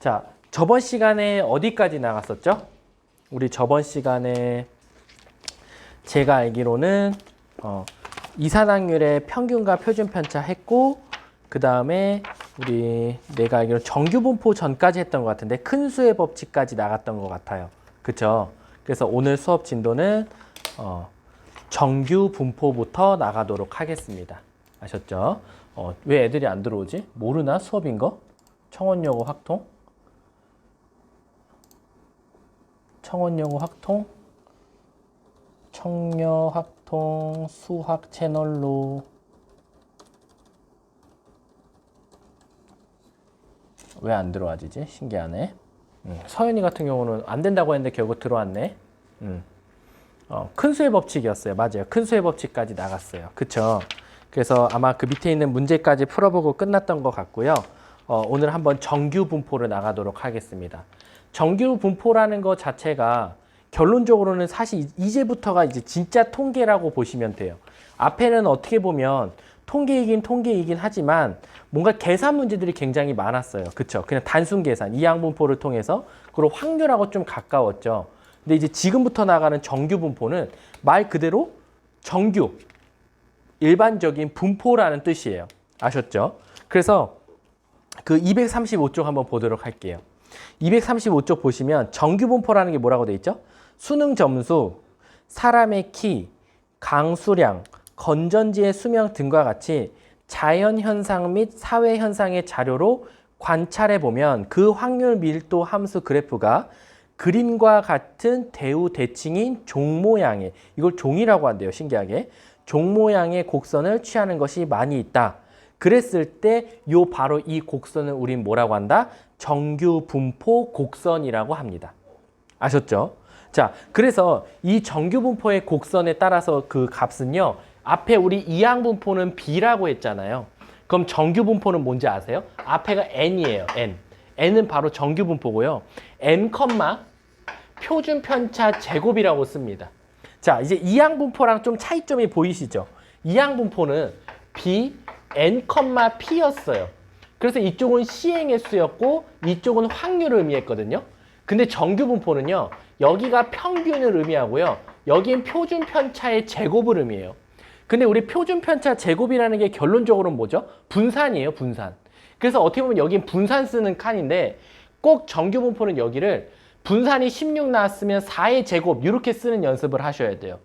자, 저번 시간에 어디까지 나갔었죠? 우리 저번 시간에 제가 알기로는 이산화탄율의 평균과 표준 편차 했고, 그 다음에 내가 알기로 정규분포 전까지 했던 것 같은데 큰 수의 법칙까지 나갔던 것 같아요. 그쵸? 그래서 오늘 수업 진도는 정규분포부터 나가도록 하겠습니다. 아셨죠? 왜 애들이 안 들어오지? 모르나? 수업인 거? 청원여고 확통? 청원여고 확통? 청여 확통 수학 채널로 왜 안 들어와지지? 신기하네. 서윤이 같은 경우는 안 된다고 했는데 결국 들어왔네. 큰 수의 법칙이었어요. 맞아요. 큰 수의 법칙까지 나갔어요. 그쵸? 그래서 아마 그 밑에 있는 문제까지 풀어보고 끝났던 것 같고요. 오늘 한번 정규 분포를 나가도록 하겠습니다. 정규 분포라는 것 자체가 결론적으로는 사실 이제부터가 이제 진짜 통계라고 보시면 돼요. 앞에는 어떻게 보면 통계이긴 하지만 뭔가 계산 문제들이 굉장히 많았어요. 그쵸? 그냥 단순 계산, 이항분포를 통해서 그리고 확률하고 좀 가까웠죠. 근데 이제 지금부터 나가는 정규 분포는 말 그대로 정규, 일반적인 분포라는 뜻이에요. 아셨죠? 그래서 그 235쪽 한번 보도록 할게요. 235쪽 보시면 정규 분포라는 게 뭐라고 돼 있죠? 수능 점수, 사람의 키, 강수량, 건전지의 수명 등과 같이 자연현상 및 사회현상의 자료로 관찰해 보면 그 확률 밀도 함수 그래프가 그림과 같은 대우 대칭인 종 모양의, 이걸 종이라고 한대요. 신기하게. 종 모양의 곡선을 취하는 것이 많이 있다. 그랬을 때 바로 이 곡선을 우린 뭐라고 한다? 정규 분포 곡선이라고 합니다. 아셨죠? 자, 그래서 이 정규 분포의 곡선에 따라서 그 값은요. 앞에 우리 이항분포는 B라고 했잖아요. 그럼 정규 분포는 뭔지 아세요? 앞에가 N이에요. N. N은 바로 정규 분포고요. N, 표준 편차 제곱이라고 씁니다. 자, 이제 이항분포랑 좀 차이점이 보이시죠? 이항분포는 B, N, P였어요. 그래서 이쪽은 시행의 수였고 이쪽은 확률을 의미했거든요. 근데 정규 분포는요. 여기가 평균을 의미하고요. 여긴 표준 편차의 제곱을 의미해요. 근데 우리 표준 편차 제곱이라는 게 결론적으로는 뭐죠? 분산이에요, 분산. 그래서 어떻게 보면 여긴 분산 쓰는 칸인데 꼭 정규 분포는 여기를 분산이 16 나왔으면 4의 제곱 이렇게 쓰는 연습을 하셔야 돼요.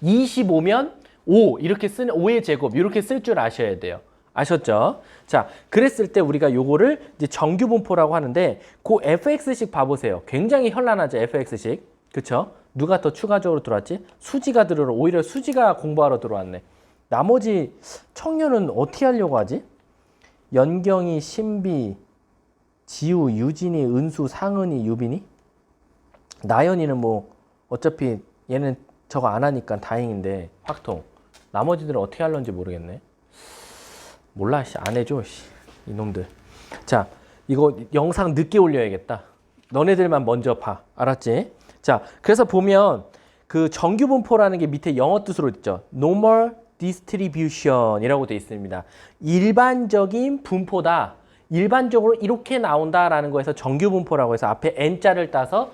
25면 5 이렇게 쓰는 5의 제곱 이렇게 쓸 줄 아셔야 돼요. 아셨죠? 자, 그랬을 때 우리가 요거를 이제 정규 분포라고 하는데 그 fx식 봐보세요. 굉장히 현란하죠, fx식. 그쵸? 누가 더 추가적으로 들어왔지? 수지가 오히려 수지가 공부하러 들어왔네. 나머지 청년은 어떻게 하려고 하지? 연경이, 신비, 지우, 유진이, 은수, 상은이, 유빈이? 나연이는 뭐 어차피 얘는 저거 안 하니까 다행인데 확통. 나머지들은 어떻게 하려는지 모르겠네. 몰라, 안 해줘, 이놈들. 자, 이거 영상 늦게 올려야겠다. 너네들만 먼저 봐. 알았지? 자, 그래서 보면 그 정규 분포라는 게 밑에 영어 뜻으로 있죠. Normal Distribution 이라고 되어 있습니다. 일반적인 분포다. 일반적으로 이렇게 나온다라는 거에서 정규 분포라고 해서 앞에 N자를 따서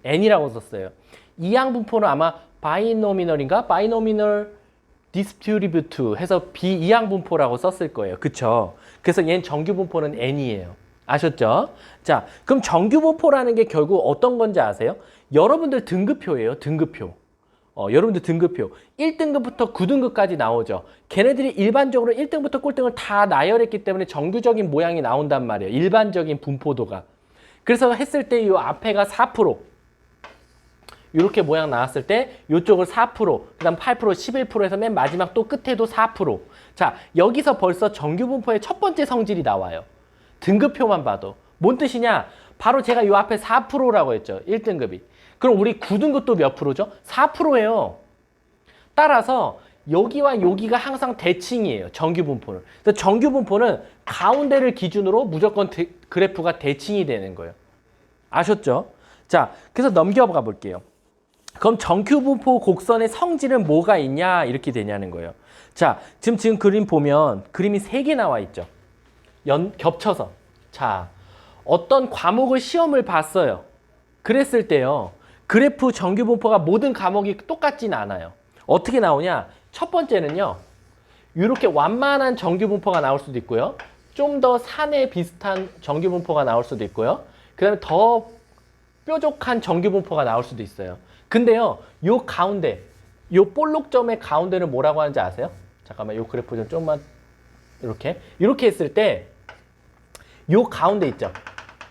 N이라고 썼어요. 이항분포는 아마 바이노미널인가? 바이노미널 디스트리뷰트 해서 비이항분포라고 썼을 거예요. 그쵸? 그래서 얘는 정규 분포는 N이에요. 아셨죠? 자, 그럼 정규 분포라는 게 결국 어떤 건지 아세요? 여러분들 등급표예요. 등급표. 여러분들 등급표. 1등급부터 9등급까지 나오죠. 걔네들이 일반적으로 1등부터 꼴등을 다 나열했기 때문에 정규적인 모양이 나온단 말이에요. 일반적인 분포도가. 그래서 했을 때 이 앞에가 4%. 이렇게 모양 나왔을 때 이쪽을 4%, 그 다음 8%, 11%에서 맨 마지막 또 끝에도 4%. 자, 여기서 벌써 정규 분포의 첫 번째 성질이 나와요. 등급표만 봐도. 뭔 뜻이냐? 바로 제가 이 앞에 4%라고 했죠. 1등급이. 그럼 우리 9등급도 몇 프로죠? 4%예요. 따라서 여기와 여기가 항상 대칭이에요. 정규 분포는. 그래서 정규 분포는 가운데를 기준으로 무조건 그래프가 대칭이 되는 거예요. 아셨죠? 자, 그래서 넘겨가 볼게요. 그럼 정규 분포 곡선의 성질은 뭐가 있냐? 이렇게 되냐는 거예요. 자, 지금 그림 보면 그림이 3개 나와 있죠. 겹쳐서. 자, 어떤 과목을 시험을 봤어요. 그랬을 때요. 그래프 정규 분포가 모든 과목이 똑같지는 않아요. 어떻게 나오냐? 첫 번째는요. 이렇게 완만한 정규 분포가 나올 수도 있고요. 좀 더 산에 비슷한 정규 분포가 나올 수도 있고요. 그 다음에 더 뾰족한 정규 분포가 나올 수도 있어요. 근데요. 요 가운데, 요 볼록점의 가운데는 뭐라고 하는지 아세요? 잠깐만, 요 그래프 좀 좀만 이렇게 했을 때 요 가운데 있죠.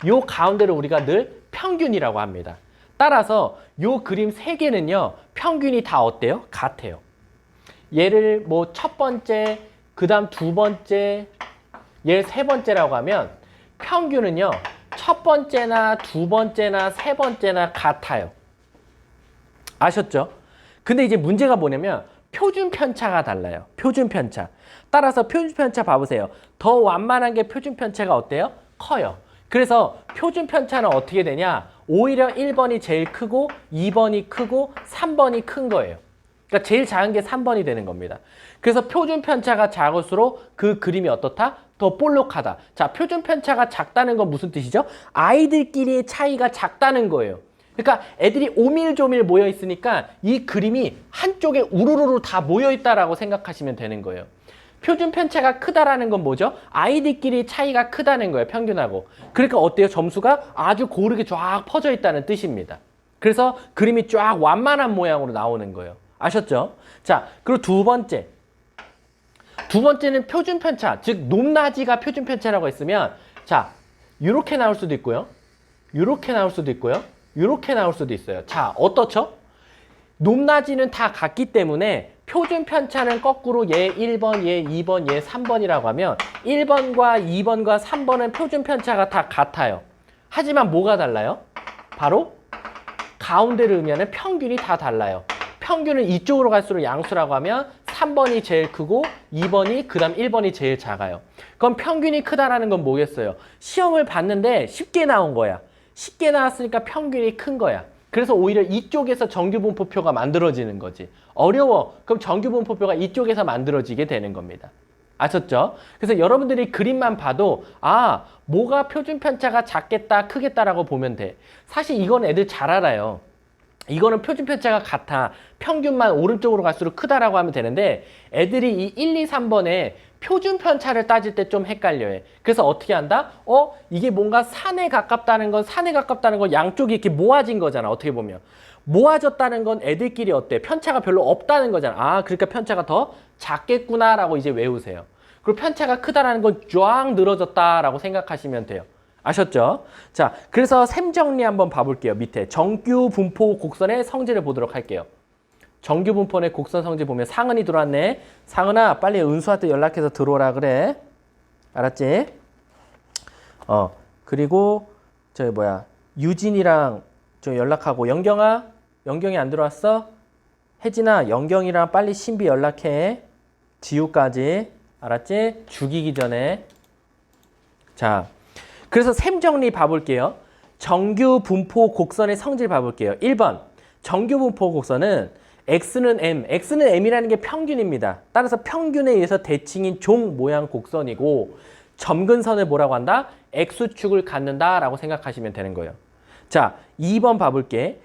요 가운데를 우리가 늘 평균이라고 합니다. 따라서 요 그림 세 개는요. 평균이 다 어때요? 같아요. 얘를 뭐 첫 번째, 그 다음 두 번째, 얘 세 번째라고 하면 평균은요. 첫 번째나 두 번째나 세 번째나 같아요. 아셨죠? 근데 이제 문제가 뭐냐면 표준 편차가 달라요. 표준 편차. 따라서 표준 편차 봐보세요. 더 완만한 게 표준 편차가 어때요? 커요. 그래서 표준 편차는 어떻게 되냐? 오히려 1번이 제일 크고 2번이 크고 3번이 큰 거예요. 그러니까 제일 작은 게 3번이 되는 겁니다. 그래서 표준 편차가 작을수록 그 그림이 어떻다? 더 볼록하다. 자, 표준 편차가 작다는 건 무슨 뜻이죠? 아이들끼리의 차이가 작다는 거예요. 그러니까 애들이 오밀조밀 모여 있으니까 이 그림이 한쪽에 우르르르 다 모여 있다라고 생각하시면 되는 거예요. 표준 편차가 크다라는 건 뭐죠? 아이들끼리 차이가 크다는 거예요, 평균하고. 그러니까 어때요? 점수가 아주 고르게 쫙 퍼져 있다는 뜻입니다. 그래서 그림이 쫙 완만한 모양으로 나오는 거예요. 아셨죠? 자, 그리고 두 번째는 표준 편차, 즉 높낮이가 표준 편차라고 했으면 자, 이렇게 나올 수도 있고요. 이렇게 나올 수도 있고요. 이렇게 나올 수도 있어요. 자, 어떻죠? 높낮이는 다 같기 때문에 표준 편차는 거꾸로 얘 1번, 얘 2번, 얘 3번이라고 하면 1번과 2번과 3번은 표준 편차가 다 같아요. 하지만 뭐가 달라요? 바로 가운데를 의미하는 평균이 다 달라요. 평균은 이쪽으로 갈수록 양수라고 하면 3번이 제일 크고 2번이 그 다음 1번이 제일 작아요. 그럼 평균이 크다라는 건 뭐겠어요? 시험을 봤는데 쉽게 나온 거야. 쉽게 나왔으니까 평균이 큰 거야. 그래서 오히려 이쪽에서 정규분포표가 만들어지는 거지. 어려워. 그럼 정규분포표가 이쪽에서 만들어지게 되는 겁니다. 아셨죠? 그래서 여러분들이 그림만 봐도 아, 뭐가 표준 편차가 작겠다, 크겠다라고 보면 돼. 사실 이건 애들 잘 알아요. 이거는 표준 편차가 같아. 평균만 오른쪽으로 갈수록 크다라고 하면 되는데 애들이 이 1, 2, 3번에 표준 편차를 따질 때 좀 헷갈려요. 그래서 어떻게 한다? 이게 뭔가 산에 가깝다는 건 양쪽이 이렇게 모아진 거잖아. 어떻게 보면. 모아졌다는 건 애들끼리 어때? 편차가 별로 없다는 거잖아. 아, 그러니까 편차가 더 작겠구나라고 이제 외우세요. 그리고 편차가 크다라는 건 쫙 늘어졌다라고 생각하시면 돼요. 아셨죠? 자, 그래서 셈 정리 한번 봐볼게요. 밑에 정규 분포 곡선의 성질을 보도록 할게요. 정규 분포의 곡선 성질 보면 상은이 들어왔네. 상은아, 빨리 은수한테 연락해서 들어오라 그래. 알았지? 그리고 저기 뭐야, 유진이랑 좀 연락하고. 영경이 안 들어왔어? 혜진아, 영경이랑 빨리 신비 연락해. 지우까지. 알았지? 죽이기 전에. 자, 그래서 셈 정리 봐볼게요. 정규 분포 곡선의 성질 봐볼게요. 1번, 정규 분포 곡선은 x는 m이라는 게 평균입니다. 따라서 평균에 의해서 대칭인 종 모양 곡선이고 점근선을 뭐라고 한다? x축을 갖는다라고 생각하시면 되는 거예요. 자, 2번 봐볼게.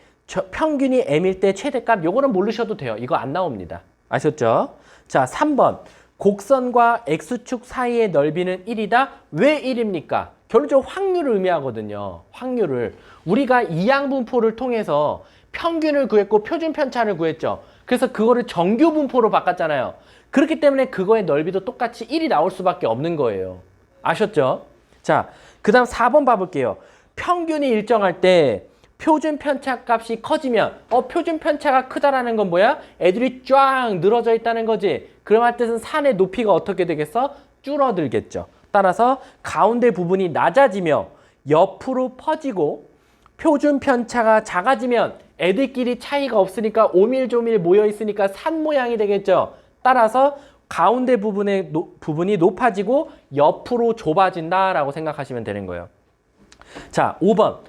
평균이 m일 때 최대값, 요거는 모르셔도 돼요. 이거 안 나옵니다. 아셨죠? 자, 3번. 곡선과 x축 사이의 넓이는 1이다. 왜 1입니까? 결론적으로 확률을 의미하거든요. 확률을. 우리가 이항분포를 통해서 평균을 구했고 표준 편차를 구했죠. 그래서 그거를 정규 분포로 바꿨잖아요. 그렇기 때문에 그거의 넓이도 똑같이 1이 나올 수밖에 없는 거예요. 아셨죠? 자, 그 다음 4번 봐볼게요. 평균이 일정할 때 표준 편차 값이 커지면 표준 편차가 크다라는 건 뭐야? 애들이 쫙 늘어져 있다는 거지. 그럼 할 뜻은 산의 높이가 어떻게 되겠어? 줄어들겠죠. 따라서 가운데 부분이 낮아지며 옆으로 퍼지고 표준 편차가 작아지면 애들끼리 차이가 없으니까 오밀조밀 모여 있으니까 산 모양이 되겠죠. 따라서 가운데 부분이 높아지고 옆으로 좁아진다라고 생각하시면 되는 거예요. 자, 5번.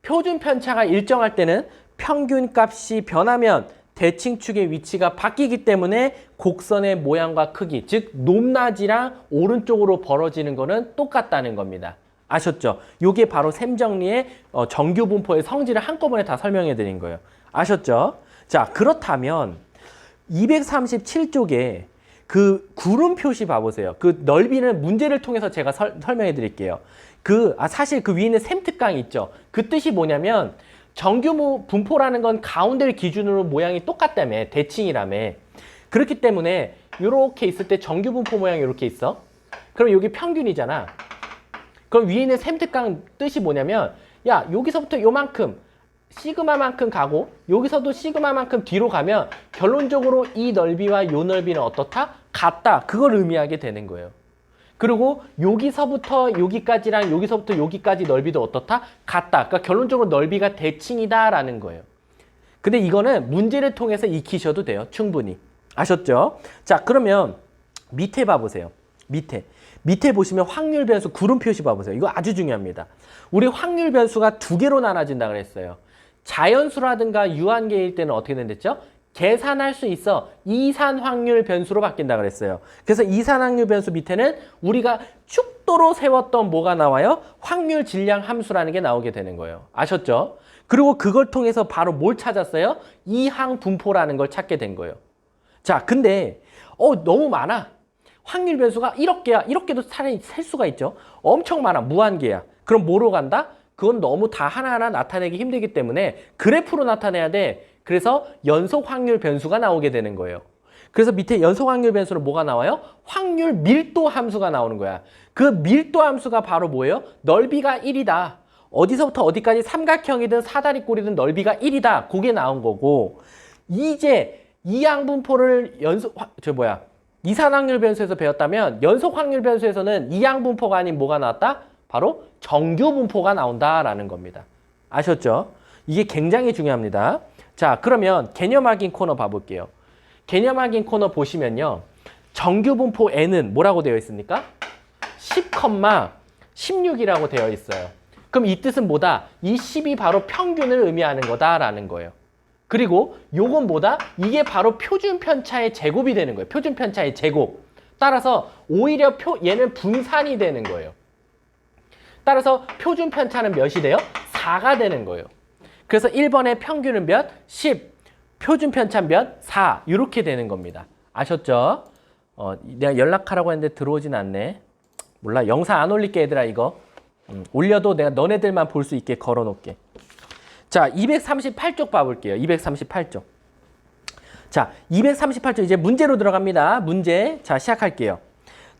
표준 편차가 일정할 때는 평균 값이 변하면 대칭축의 위치가 바뀌기 때문에 곡선의 모양과 크기, 즉 높낮이랑 오른쪽으로 벌어지는 거는 똑같다는 겁니다. 아셨죠? 요게 바로 셈정리의 정규 분포의 성질을 한꺼번에 다 설명해 드린 거예요. 아셨죠? 자, 그렇다면 237쪽에 그 구름 표시 봐보세요. 그 넓이는 문제를 통해서 제가 설명해 드릴게요. 사실 그 위에 있는 셈특강 있죠? 그 뜻이 뭐냐면 정규 분포라는 건 가운데를 기준으로 모양이 똑같다며, 대칭이라며. 그렇기 때문에 이렇게 있을 때 정규 분포 모양이 이렇게 있어. 그럼 여기 평균이잖아. 그럼 위에 있는 셈특강 뜻이 뭐냐면, 야, 여기서부터 요만큼 시그마만큼 가고 여기서도 시그마만큼 뒤로 가면 결론적으로 이 넓이와 요 넓이는 어떻다? 같다. 그걸 의미하게 되는 거예요. 그리고 여기서부터 여기까지랑 여기서부터 여기까지 넓이도 어떻다? 같다. 그러니까 결론적으로 넓이가 대칭이다라는 거예요. 근데 이거는 문제를 통해서 익히셔도 돼요. 충분히. 아셨죠? 자, 그러면 밑에 봐보세요. 밑에 보시면 확률 변수 구름 표시 봐보세요. 이거 아주 중요합니다. 우리 확률 변수가 두 개로 나눠진다 그랬어요. 자연수라든가 유한계일 때는 어떻게 된댔죠? 계산할 수 있어. 이산 확률 변수로 바뀐다 그랬어요. 그래서 이산 확률 변수 밑에는 우리가 축도로 세웠던 뭐가 나와요? 확률 질량 함수라는 게 나오게 되는 거예요. 아셨죠? 그리고 그걸 통해서 바로 뭘 찾았어요? 이항 분포라는 걸 찾게 된 거예요. 자, 근데 너무 많아. 확률 변수가 1억 개야. 1억 개도 차라리 셀 수가 있죠. 엄청 많아. 무한계야. 그럼 뭐로 간다? 그건 너무 다 하나하나 나타내기 힘들기 때문에 그래프로 나타내야 돼. 그래서 연속 확률 변수가 나오게 되는 거예요. 그래서 밑에 연속 확률 변수는 뭐가 나와요? 확률 밀도 함수가 나오는 거야. 그 밀도 함수가 바로 뭐예요? 넓이가 1이다. 어디서부터 어디까지 삼각형이든 사다리꼴이든 넓이가 1이다. 그게 나온 거고, 이제 이항 분포를 이산 확률 변수에서 배웠다면 연속 확률 변수에서는 이항 분포가 아닌 뭐가 나왔다? 바로 정규 분포가 나온다라는 겁니다. 아셨죠? 이게 굉장히 중요합니다. 자, 그러면 개념 확인 코너 봐볼게요. 개념 확인 코너 보시면요. 정규 분포 n은 뭐라고 되어 있습니까? 10,16이라고 되어 있어요. 그럼 이 뜻은 뭐다? 이 10이 바로 평균을 의미하는 거다라는 거예요. 그리고 요건 뭐다? 이게 바로 표준 편차의 제곱이 되는 거예요. 표준 편차의 제곱. 따라서 오히려 얘는 분산이 되는 거예요. 따라서 표준 편차는 몇이 돼요? 4가 되는 거예요. 그래서 1번의 평균은 몇? 10. 표준 편차 몇? 4. 이렇게 되는 겁니다. 아셨죠? 내가 연락하라고 했는데 들어오진 않네. 몰라. 영상 안 올릴게 얘들아 이거. 올려도 내가 너네들만 볼 수 있게 걸어놓을게. 자, 238쪽 봐볼게요. 238쪽. 자, 238쪽 이제 문제로 들어갑니다. 문제. 자, 시작할게요.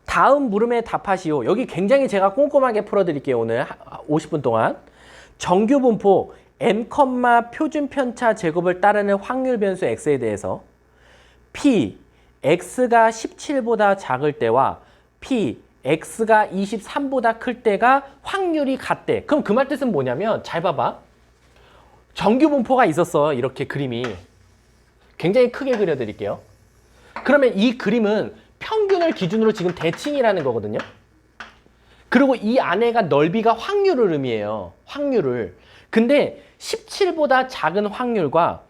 다음 물음에 답하시오. 여기 굉장히 제가 꼼꼼하게 풀어드릴게요. 오늘 50분 동안. 정규 분포 n, 표준 편차 제곱을 따르는 확률 변수 x에 대해서 p, x가 17보다 작을 때와 p, x가 23보다 클 때가 확률이 같대. 그럼 그 말 뜻은 뭐냐면 잘 봐봐. 정규 분포가 있었어. 이렇게 그림이. 굉장히 크게 그려드릴게요. 그러면 이 그림은 평균을 기준으로 지금 대칭이라는 거거든요. 그리고 이 안에가 넓이가 확률을 의미해요. 확률을. 근데 17보다 작은 확률과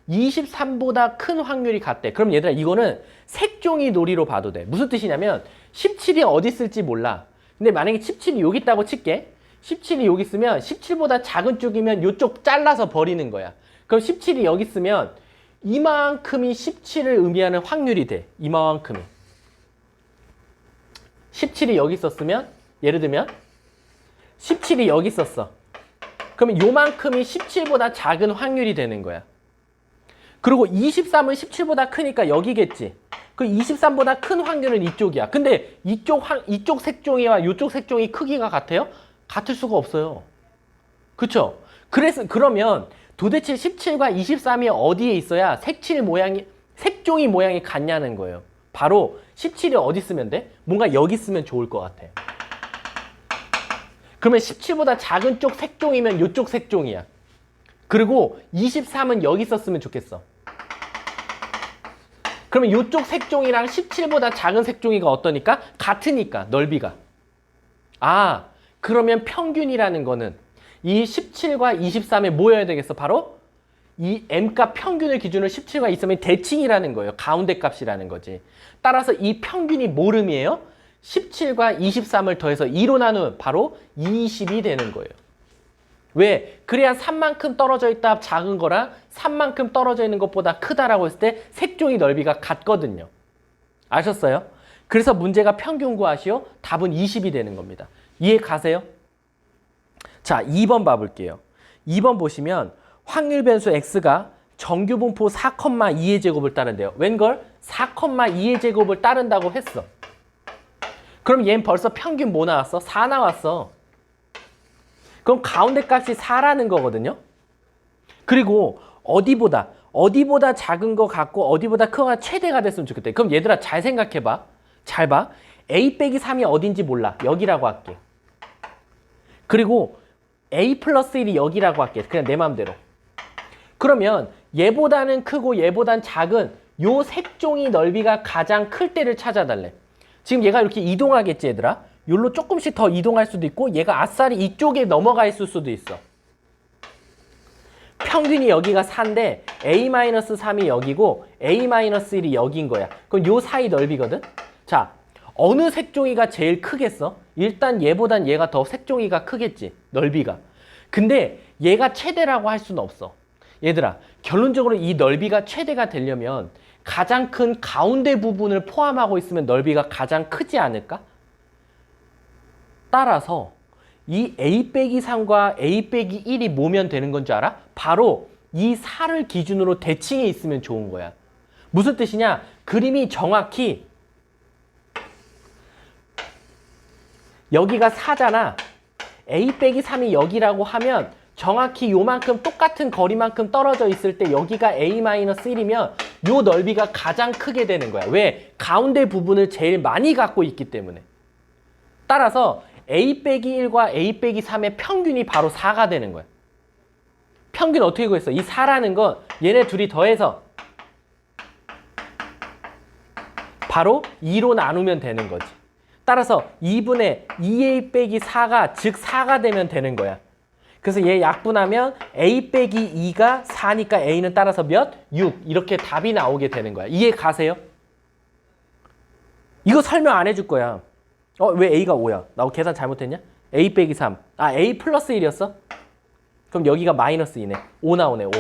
23보다 큰 확률이 같대. 그럼 얘들아 이거는 색종이 놀이로 봐도 돼. 무슨 뜻이냐면 17이 어디 있을지 몰라. 근데 만약에 17이 여기 있다고 칠게. 17이 여기 있으면 17보다 작은 쪽이면 이쪽 잘라서 버리는 거야. 그럼 17이 여기 있으면 이만큼이 17을 의미하는 확률이 돼. 이만큼이. 17이 여기 있었으면 예를 들면 17이 여기 있었어. 그러면 요만큼이 17보다 작은 확률이 되는 거야. 그리고 23은 17보다 크니까 여기겠지. 그 23보다 큰 확률은 이쪽이야. 근데 이쪽 색종이와 이쪽 색종이 크기가 같아요? 같을 수가 없어요. 그쵸? 그러면 도대체 17과 23이 어디에 있어야 색종이 모양이 같냐는 거예요. 바로 17이 어디 쓰면 돼? 뭔가 여기 쓰면 좋을 것 같아. 그러면 17보다 작은 쪽 색종이면 이쪽 색종이야. 그리고 23은 여기 썼으면 좋겠어. 그러면 이쪽 색종이랑 17보다 작은 색종이가 어떠니까? 같으니까, 넓이가. 아, 그러면 평균이라는 거는 이 17과 23에 뭐여야 되겠어? 바로 이 m값 평균을 기준으로 17과 23이 대칭이라는 거예요. 가운데 값이라는 거지. 따라서 이 평균이 뭘 의미해요? 17과 23을 더해서 2로 나누면 바로 20이 되는 거예요. 왜? 그래야 3만큼 떨어져 있다 작은 거랑 3만큼 떨어져 있는 것보다 크다라고 했을 때 색종이 넓이가 같거든요. 아셨어요? 그래서 문제가 평균 구하시오. 답은 20이 되는 겁니다. 이해 가세요? 자, 2번 봐볼게요. 2번 보시면 확률 변수 x가 정규 분포 4,2의 제곱을 따른대요. 웬걸? 4,2의 제곱을 따른다고 했어. 그럼 얘는 벌써 평균 뭐 나왔어? 4 나왔어. 그럼 가운데 값이 4라는 거거든요. 그리고 어디보다 작은 거 같고 어디보다 큰 거가 최대가 됐으면 좋겠다. 그럼 얘들아 잘 생각해봐. 잘 봐. a 빼기 3이 어딘지 몰라. 여기라고 할게. 그리고 a 플러스 1이 여기라고 할게. 그냥 내 마음대로. 그러면 얘보다는 크고 얘보단 작은 요 색종이 넓이가 가장 클 때를 찾아달래. 지금 얘가 이렇게 이동하겠지 얘들아. 요로 조금씩 더 이동할 수도 있고 얘가 아싸리 이쪽에 넘어가 있을 수도 있어. 평균이 여기가 4인데 a-3이 여기고 a-1이 여기인 거야. 그럼 요 사이 넓이거든. 자, 어느 색종이가 제일 크겠어? 일단 얘보단 얘가 더 색종이가 크겠지. 넓이가. 근데 얘가 최대라고 할 수는 없어. 얘들아, 결론적으로 이 넓이가 최대가 되려면 가장 큰 가운데 부분을 포함하고 있으면 넓이가 가장 크지 않을까? 따라서 이 a 빼기 3과 a 빼기 1이 뭐면 되는 건 줄 알아? 바로 이 4를 기준으로 대칭해 있으면 좋은 거야. 무슨 뜻이냐? 그림이 정확히 여기가 4잖아. a 빼기 3이 여기라고 하면 정확히 요만큼 똑같은 거리만큼 떨어져 있을 때 여기가 a-1이면 요 넓이가 가장 크게 되는 거야. 왜? 가운데 부분을 제일 많이 갖고 있기 때문에. 따라서 a 빼기 1과 a 빼기 3의 평균이 바로 4가 되는 거야. 평균 어떻게 구했어? 이 4라는 건 얘네 둘이 더해서 바로 2로 나누면 되는 거지. 따라서 2분의 2a 빼기 4가 즉 4가 되면 되는 거야. 그래서 얘 약분하면 a 빼기 2가 4니까 a는 따라서 몇? 6. 이렇게 답이 나오게 되는 거야. 이해 가세요? 이거 설명 안 해줄 거야. 왜 a가 5야? 나 계산 잘못했냐? a 빼기 3. 아, a 플러스 1이었어? 그럼 여기가 마이너스 2네. 5 나오네, 5.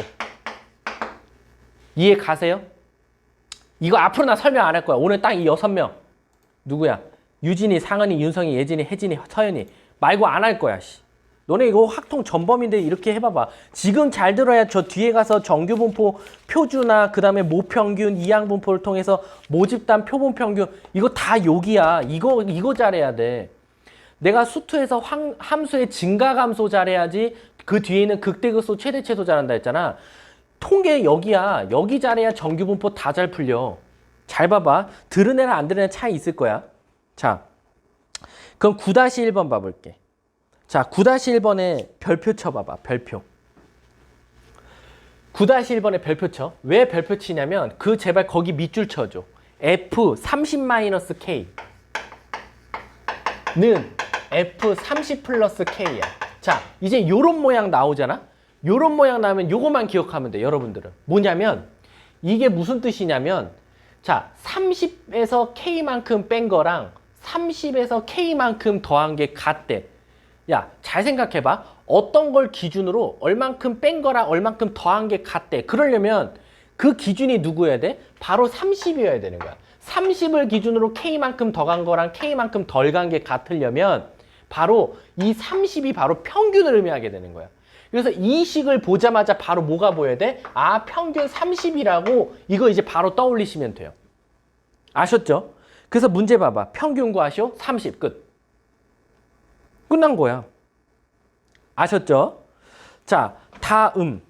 이해 가세요? 이거 앞으로 나 설명 안 할 거야. 오늘 딱 이 6명. 누구야? 유진이, 상은이, 윤성이, 예진이, 혜진이, 서연이. 말고 안 할 거야, 씨. 너네 이거 확통 전범인데 이렇게 해봐봐. 지금 잘 들어야 저 뒤에 가서 정규분포 표주나 그 다음에 모평균, 이항분포를 통해서 모집단 표본평균 이거 다 욕이야. 이거 잘해야 돼. 내가 수투에서 함수의 증가감소 잘해야지 그 뒤에는 극대극소 최대최소 잘한다 했잖아. 통계 여기야. 여기 잘해야 정규분포 다 잘 풀려. 잘 봐봐. 들은 애랑 안 들은 애 차이 있을 거야. 자, 그럼 9-1번 봐볼게. 자, 9-1번에 별표 쳐봐봐. 별표. 9-1번에 별표 쳐. 왜 별표 치냐면 제발 거기 밑줄 쳐줘. F30-K 는 F30 플러스 K야. 자, 이제 요런 모양 나오잖아? 요런 모양 나오면 요거만 기억하면 돼, 여러분들은. 뭐냐면 이게 무슨 뜻이냐면 자, 30에서 K만큼 뺀 거랑 30에서 K만큼 더한 게 같대. 야, 잘 생각해봐. 어떤 걸 기준으로 얼만큼 뺀 거랑 얼만큼 더한 게 같대. 그러려면 그 기준이 누구여야 돼? 바로 30이어야 되는 거야. 30을 기준으로 K만큼 더 간 거랑 K만큼 덜 간 게 같으려면 바로 이 30이 바로 평균을 의미하게 되는 거야. 그래서 이 식을 보자마자 바로 뭐가 보여야 돼? 아, 평균 30이라고 이거 이제 바로 떠올리시면 돼요. 아셨죠? 그래서 문제 봐봐. 평균 구하시오. 30 끝. 끝난 거야. 아셨죠? 자, 다음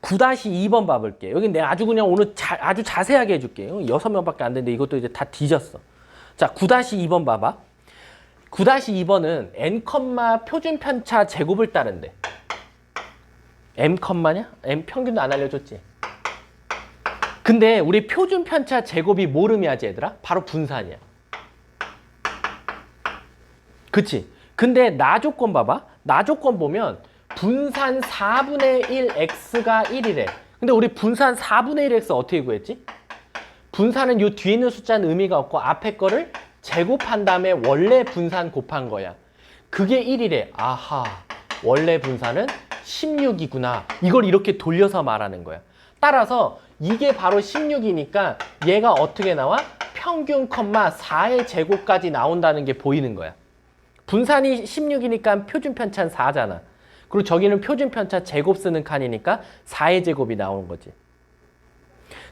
9-2번 봐볼게. 여기 내가 아주 그냥 오늘 아주 자세하게 해줄게. 6명밖에 안 되는데 이것도 이제 다 뒤졌어. 자, 9-2번 봐봐. 9-2번은 n, 표준 편차 제곱을 따른대. m, 냐? m 평균도 안 알려줬지. 근데 우리 표준 편차 제곱이 뭘 의미하지 얘들아? 바로 분산이야. 그치? 근데 나 조건 봐봐. 나 조건 보면 분산 4분의 1 x가 1이래. 근데 우리 분산 4분의 1 x 어떻게 구했지? 분산은 요 뒤에 있는 숫자는 의미가 없고 앞에 거를 제곱한 다음에 원래 분산 곱한 거야. 그게 1이래. 아하, 원래 분산은 16이구나. 이걸 이렇게 돌려서 말하는 거야. 따라서 이게 바로 16이니까 얘가 어떻게 나와? 평균, 4의 제곱까지 나온다는 게 보이는 거야. 분산이 16이니까 표준 편차는 4잖아. 그리고 저기는 표준 편차 제곱 쓰는 칸이니까 4의 제곱이 나오는 거지.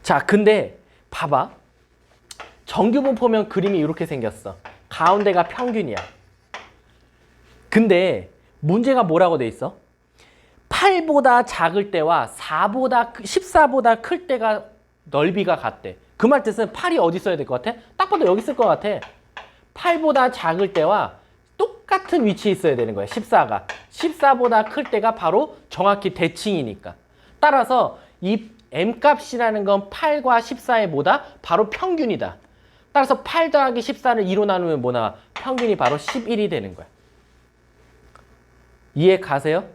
자, 근데 봐봐. 정규분포면 그림이 이렇게 생겼어. 가운데가 평균이야. 근데 문제가 뭐라고 돼 있어? 8보다 작을 때와 14보다 클 때가 넓이가 같대. 그 말 뜻은 8이 어디 써야 될 것 같아? 딱 봐도 여기 쓸 것 같아. 8보다 작을 때와 똑같은 위치에 있어야 되는 거야. 14가. 14보다 클 때가 바로 정확히 대칭이니까. 따라서 이 M값이라는 건 8과 14의 뭐다? 바로 평균이다. 따라서 8 더하기 14를 2로 나누면 뭐 나와? 평균이 바로 11이 되는 거야. 이해 가세요?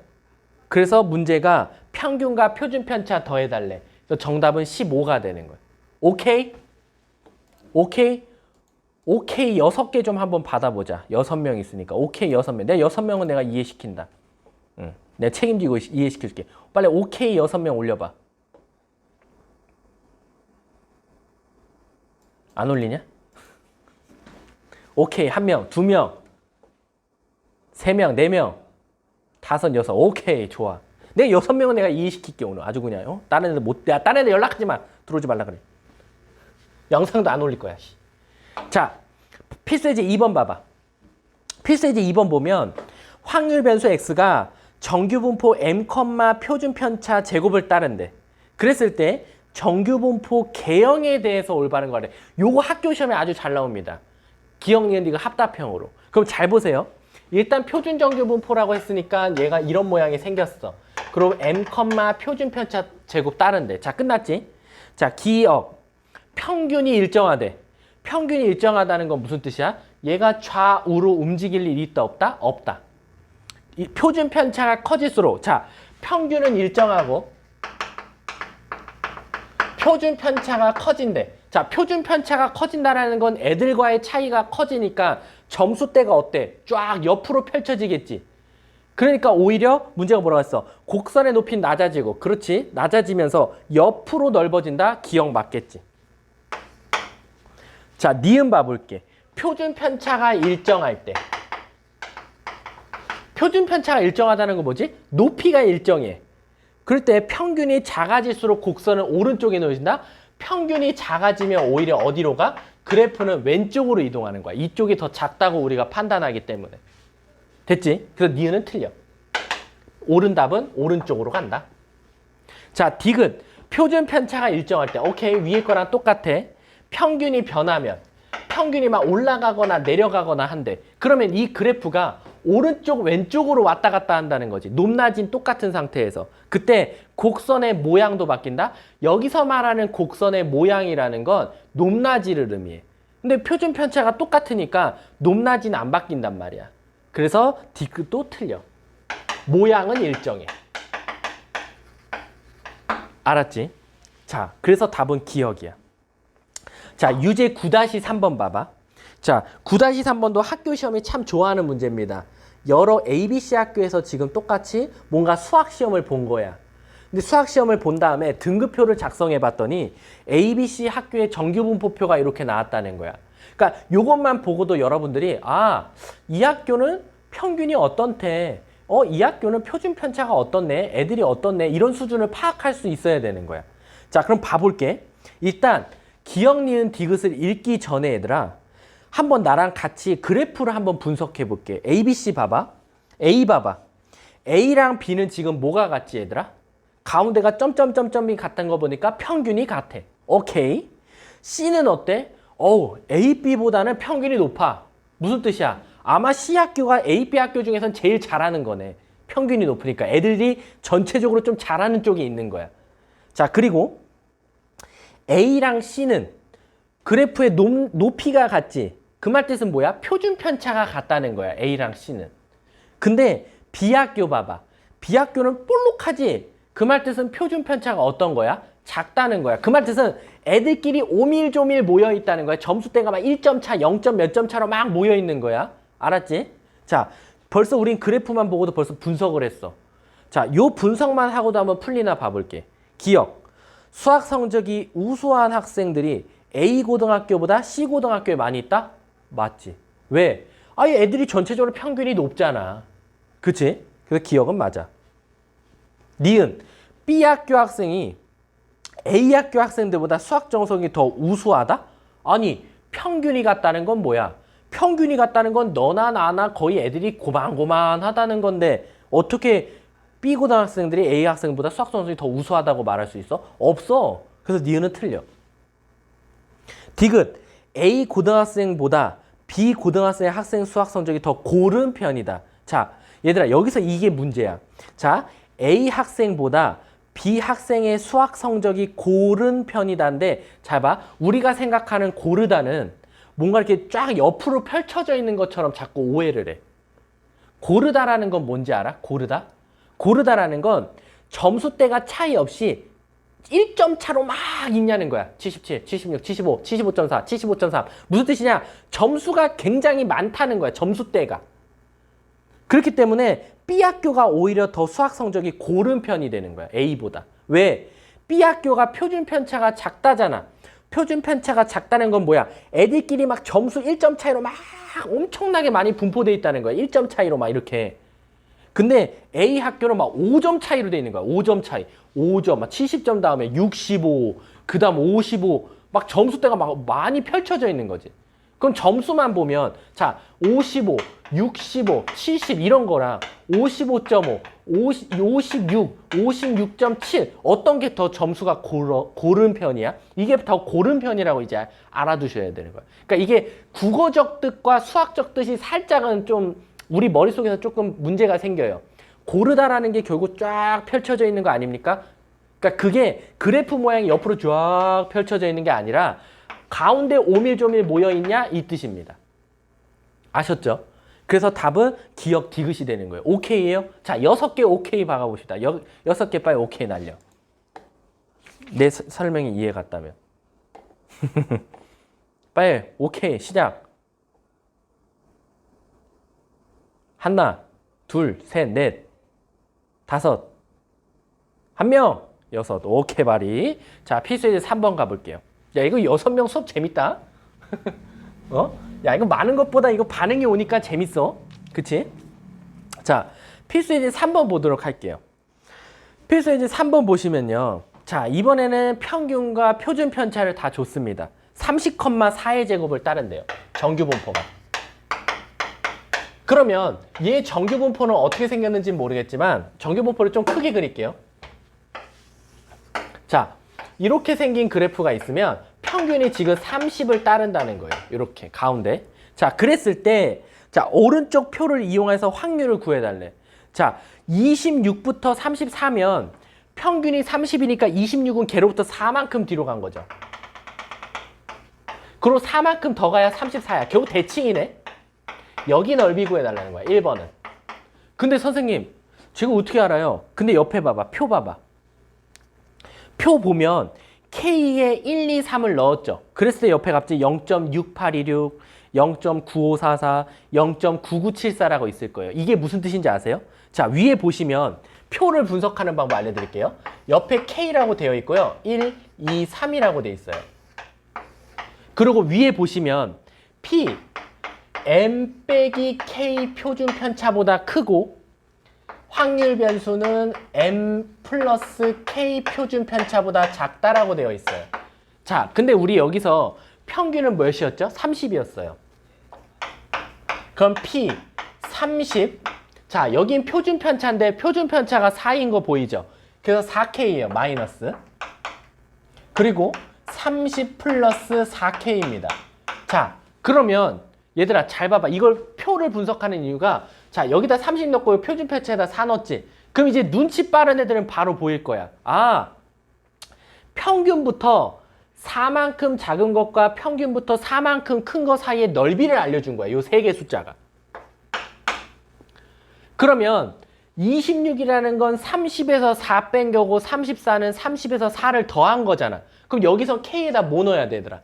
그래서 문제가 평균과 표준 편차 더해달래. 그래서 정답은 15가 되는 거야. 오케이? 오케이? 오케이 6개 좀 한번 받아보자. 6명 있으니까. 오케이 6명. 내가 6명은 내가 이해시킨다. 응. 내가 책임지고 이해시킬게. 빨리 오케이 6명 올려봐. 안 올리냐? 오케이 1명, 2명, 3명, 4명, 5, 6. 오케이 좋아. 내 6명은 내가 이해시킬게 오늘. 아주 그냥 다른 애들 다른 애들 연락하지 마. 들어오지 말라 그래. 영상도 안 올릴 거야. 자, 필수예제 2번 봐봐. 필수예제 2번 보면 확률 변수 x가 정규분포 m, 표준 편차 제곱을 따른대. 그랬을 때 정규분포 개형에 대해서 올바른 거래. 요거 학교 시험에 아주 잘 나옵니다. 기억, 니은, 디귿 합답형으로. 그럼 잘 보세요. 일단 표준 정규분포라고 했으니까 얘가 이런 모양이 생겼어. 그럼 m, 표준 편차 제곱 따른대. 자, 끝났지? 자, 기억. 평균이 일정하대. 평균이 일정하다는 건 무슨 뜻이야? 얘가 좌우로 움직일 일이 있다 없다? 없다. 이 표준 편차가 커질수록 자, 평균은 일정하고 표준 편차가 커진대. 자, 표준 편차가 커진다라는 건 애들과의 차이가 커지니까 점수대가 어때? 쫙 옆으로 펼쳐지겠지. 그러니까 오히려 문제가 뭐라고 했어? 곡선의 높이는 낮아지고, 그렇지? 낮아지면서 옆으로 넓어진다? 기억 맞겠지. 자, 니은 봐볼게. 표준 편차가 일정할 때. 표준 편차가 일정하다는 건 뭐지? 높이가 일정해. 그럴 때 평균이 작아질수록 곡선은 오른쪽에 놓여진다? 평균이 작아지면 오히려 어디로 가? 그래프는 왼쪽으로 이동하는 거야. 이쪽이 더 작다고 우리가 판단하기 때문에. 됐지? 그래서 니은은 틀려. 옳은 답은 오른쪽으로 간다. 자, 디귿. 표준 편차가 일정할 때. 오케이, 위에 거랑 똑같아. 평균이 변하면 평균이 막 올라가거나 내려가거나 한대. 그러면 이 그래프가 오른쪽 왼쪽으로 왔다 갔다 한다는 거지. 높낮이는 똑같은 상태에서. 그때 곡선의 모양도 바뀐다. 여기서 말하는 곡선의 모양이라는 건 높낮이를 의미해. 근데 표준 편차가 똑같으니까 높낮이는 안 바뀐단 말이야. 그래서 디귿도 틀려. 모양은 일정해. 알았지? 자, 그래서 답은 기억이야. 자, 유제 9-3번 봐봐. 자, 9-3번도 학교 시험이 참 좋아하는 문제입니다. 여러 ABC 학교에서 지금 똑같이 뭔가 수학 시험을 본 거야. 근데 수학 시험을 본 다음에 등급표를 작성해 봤더니 ABC 학교의 정규분포표가 이렇게 나왔다는 거야. 그러니까 이것만 보고도 여러분들이 이 학교는 평균이 어떤데, 이 학교는 표준 편차가 어떻네, 애들이 어떻네, 이런 수준을 파악할 수 있어야 되는 거야. 자, 그럼 봐볼게. 일단 기억, 니은, 디귿을 읽기 전에 얘들아, 한번 나랑 같이 그래프를 한번 분석해 볼게. ABC 봐봐. A 봐봐. A랑 B는 지금 뭐가 같지 얘들아? 가운데가 점점점점이 같은 거 보니까 평균이 같아. 오케이. C는 어때? A, B보다는 평균이 높아. 무슨 뜻이야? 아마 C 학교가 A, B 학교 중에선 제일 잘하는 거네. 평균이 높으니까. 애들이 전체적으로 좀 잘하는 쪽에 있는 거야. 자, 그리고 A랑 C는 그래프의 높이가 같지? 그 말 뜻은 뭐야? 표준 편차가 같다는 거야. A랑 C는. 근데 B 학교 봐봐. B 학교는 볼록하지? 그 말 뜻은 표준 편차가 어떤 거야? 작다는 거야. 그 말 뜻은 애들끼리 오밀조밀 모여 있다는 거야. 점수대가 막 1점 차, 0점 몇 점 차로 막 모여 있는 거야. 알았지? 자, 벌써 우린 그래프만 보고도 벌써 분석을 했어. 자, 요 분석만 하고도 한번 풀리나 봐볼게. 기억. 수학 성적이 우수한 학생들이 A 고등학교보다 C 고등학교에 많이 있다? 맞지. 왜? 아예 애들이 전체적으로 평균이 높잖아. 그치? 그래서 기억은 맞아. 니은. B 학교 학생이 A 학교 학생들보다 수학 정석이 더 우수하다? 아니, 평균이 같다는 건 뭐야? 평균이 같다는 건 너나 나나 거의 애들이 고만고만하다는 건데 어떻게 B 고등학생들이 A 학생보다 수학 정석이 더 우수하다고 말할 수 있어? 없어. 그래서 니은은 틀려. 디귿. A 고등학생보다 B 고등학생의 학생 수학 성적이 더 고른 편이다. 자, 얘들아 여기서 이게 문제야. 자, A 학생보다 B 학생의 수학 성적이 고른 편이다인데 잘 봐. 우리가 생각하는 고르다는 뭔가 이렇게 쫙 옆으로 펼쳐져 있는 것처럼 자꾸 오해를 해. 고르다라는 건 뭔지 알아? 고르다? 고르다라는 건 점수대가 차이 없이 1점 차로 막 있냐는 거야. 77, 76, 75, 75.4, 75.3. 무슨 뜻이냐? 점수가 굉장히 많다는 거야. 점수대가. 그렇기 때문에 B 학교가 오히려 더 수학 성적이 고른 편이 되는 거야. A보다. 왜? B 학교가 표준 편차가 작다잖아. 표준 편차가 작다는 건 뭐야? 애들끼리 막 점수 1점 차이로 막 엄청나게 많이 분포되어 있다는 거야. 1점 차이로 막 이렇게. 근데 A 학교는 막 5점 차이로 돼 있는 거야. 5점 차이. 5점, 막 70점 다음에 65, 그 다음 55, 막 점수대가 막 많이 펼쳐져 있는 거지. 그럼 점수만 보면, 자, 55, 65, 70 이런 거랑 55.5, 56, 56.7 어떤 게 더 점수가 고른 편이야? 이게 더 고른 편이라고 이제 알아두셔야 되는 거야. 그러니까 이게 국어적 뜻과 수학적 뜻이 살짝은 좀 우리 머릿속에서 조금 문제가 생겨요. 고르다라는 게 결국 쫙 펼쳐져 있는 거 아닙니까? 그러니까 그게 그래프 모양이 옆으로 쫙 펼쳐져 있는 게 아니라 가운데 오밀조밀 모여있냐 이 뜻입니다. 아셨죠? 그래서 답은 기억 디귿이 되는 거예요. 오케이예요? 자, 6개 오케이 박아봅시다. 6개 빨리 오케이 날려. 내 설명이 이해 갔다면. 빨리 오케이 시작. 하나, 둘, 셋, 넷, 다섯, 한 명, 여섯. 오케이 바리. 자, 필수예제 3번 가볼게요. 야, 이거 6명 수업 재밌다. 어? 야, 이거 많은 것보다 이거 반응이 오니까 재밌어. 그치? 자, 필수예제 3번 보도록 할게요. 필수예제 3번 보시면요. 자, 이번에는 평균과 표준 편차를 다 줬습니다. 30,4의 제곱을 따른대요. 정규 분포가. 그러면 얘 정규 분포는 어떻게 생겼는지 모르겠지만 정규 분포를 좀 크게 그릴게요. 자, 이렇게 생긴 그래프가 있으면 평균이 지금 30을 따른다는 거예요. 이렇게 가운데. 자, 그랬을 때 자, 오른쪽 표를 이용해서 확률을 구해달래. 자, 26부터 34면 평균이 30이니까 26은 걔로부터 4만큼 뒤로 간 거죠. 그리고 4만큼 더 가야 34야. 결국 대칭이네. 여기 넓이 구해달라는 거야. 1번은. 근데 선생님, 제가 어떻게 알아요? 근데 옆에 봐봐. 표 봐봐. 표 보면 K에 1, 2, 3을 넣었죠. 그랬을 때 옆에 갑자기 0.6826, 0.9544, 0.9974라고 있을 거예요. 이게 무슨 뜻인지 아세요? 자, 위에 보시면 표를 분석하는 방법 알려드릴게요. 옆에 K라고 되어 있고요. 1, 2, 3이라고 되어 있어요. 그리고 위에 보시면 P, M 빼기 K 표준 편차보다 크고 확률 변수는 M 플러스 K 표준 편차보다 작다라고 되어 있어요. 자, 근데 우리 여기서 평균은 몇이었죠? 30이었어요. 그럼 P 30. 자, 여긴 표준 편차인데 표준 편차가 4인 거 보이죠? 그래서 4K예요. 마이너스. 그리고 30 플러스 4K입니다. 자, 그러면 얘들아 잘 봐봐. 이걸 표를 분석하는 이유가 자, 여기다 30 넣고 표준 편차에다 4 넣었지. 그럼 이제 눈치 빠른 애들은 바로 보일 거야. 아, 평균부터 4만큼 작은 것과 평균부터 4만큼 큰 거 사이의 넓이를 알려준 거야. 요 세 개 숫자가. 그러면 26이라는 건 30에서 4 뺀 거고 34는 30에서 4를 더한 거잖아. 그럼 여기서 K에다 뭐 넣어야 되더라?